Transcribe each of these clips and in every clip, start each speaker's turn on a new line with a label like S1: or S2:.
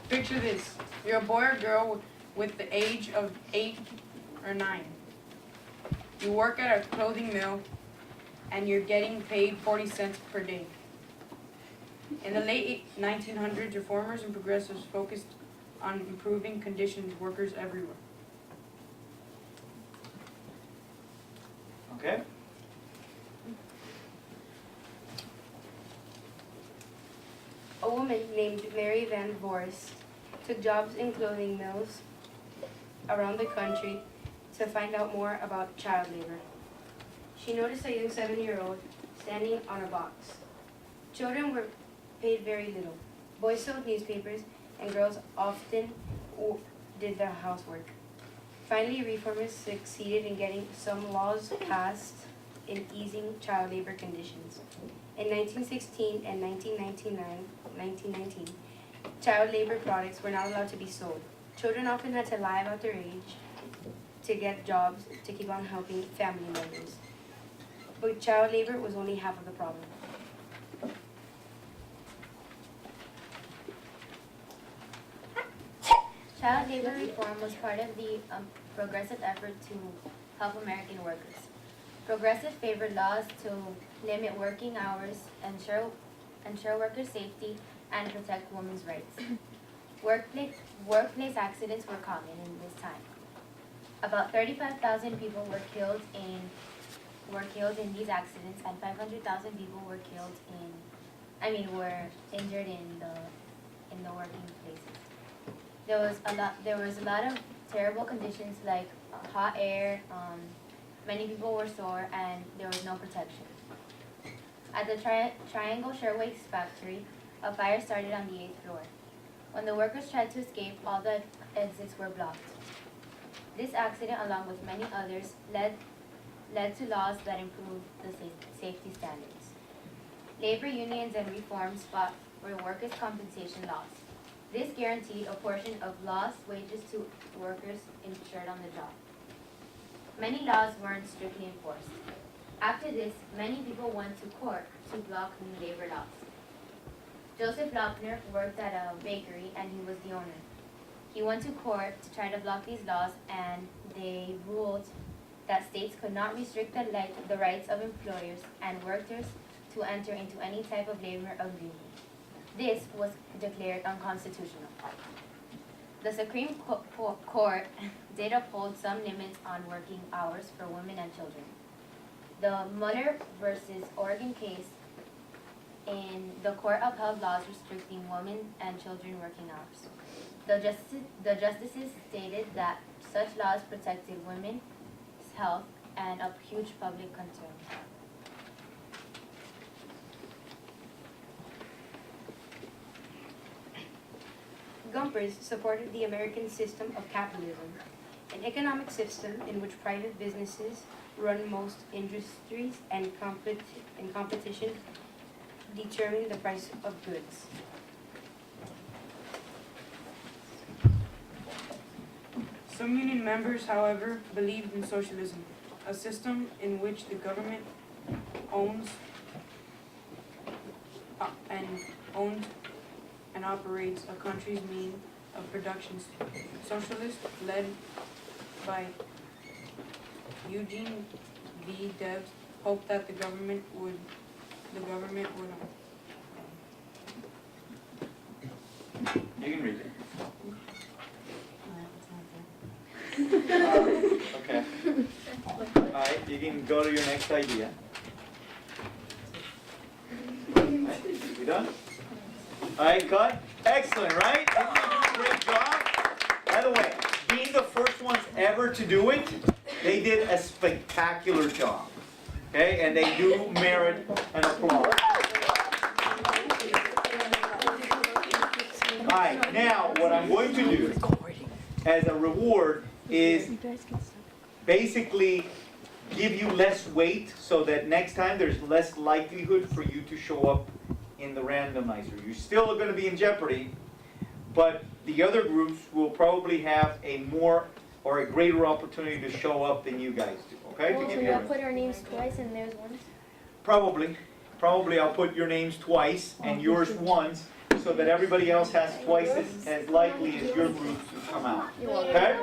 S1: Picture this. You're a boy or girl with the age of 8 or 9. You work at a clothing mill and you're getting paid 40 cents per day. In the late 1900s, reformers and progressives focused on improving conditions workers everywhere.
S2: Okay?
S3: A woman named Mary Van Voorst took jobs in clothing mills around the country to find out more about child labor. She noticed a young 7-year-old standing on a box. Children were paid very little. Boys sold newspapers and girls often did the housework. Finally, reformers succeeded in getting some laws passed in easing child labor conditions. In 1916 and 1919, child labor products were not allowed to be sold. Children often had to lie about their age to get jobs to keep on helping family members. But child labor was only half of the problem.
S4: Child labor reform was part of the progressive effort to help American workers. Progressive favored laws to limit working hours, ensure worker safety, and protect women's rights. Workplace accidents were common in this time. About 35,000 people were killed in these accidents, and 500,000 people were injured in the working places. There was a lot of terrible conditions like hot air. Many people were sore, and there was no protection. At the Triangle Shirtwaist factory, a fire started on the 8th floor. When the workers tried to escape, all the exits were blocked. This accident, along with many others, led to laws that improved the safety standards. Labor unions and reforms fought for workers' compensation laws. This guaranteed a portion of lost wages to workers injured on the job. Many laws weren't strictly enforced. After this, many people went to court to block new labor laws. Joseph Lochner worked at a bakery, and he was the owner. He went to court to try to block these laws, and they ruled that states could not restrict the rights of employers and workers to enter into any type of labor agreement. This was declared unconstitutional. The Supreme Court did uphold some limits on working hours for women and children. The Muller versus Oregon case in the court upheld laws restricting women and children working hours. The justices stated that such laws protected women's health and a huge public concern.
S3: Gompers supported the American system of capitalism, an economic system in which private businesses run most industries and competition determine the price of goods.
S1: Some union members, however, believed in socialism, a system in which the government owns and operates a country's means of production. Socialists, led by Eugene V. Debs, hoped that the government would.
S2: You can read it. Okay. Alright, you can go to your next idea. Right, we done? Alright, cut. Excellent, right? Great job. By the way, being the first ones ever to do it, they did a spectacular job. Okay, and they do merit an applause. Alright, now what I'm going to do as a reward is basically give you less weight so that next time there's less likelihood for you to show up in the randomizer. You still are going to be in jeopardy, but the other groups will probably have a more or a greater opportunity to show up than you guys do. Okay?
S4: Well, so we'll put our names twice and theirs once?
S2: Probably I'll put your names twice and yours once. so that everybody else has twice as likely as your group to come out. Okay?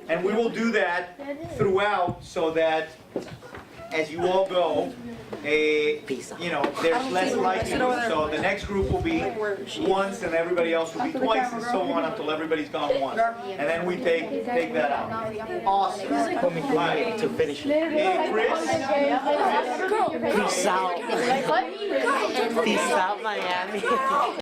S2: And we will do that throughout so that as you all go, you know, there's less likelihood. So the next group will be once and everybody else will be twice and so on until everybody's gone once. And then we take that out. Awesome. Right.
S5: To finish it.
S2: Hey, Chris?
S5: Peace out. Peace out, Miami.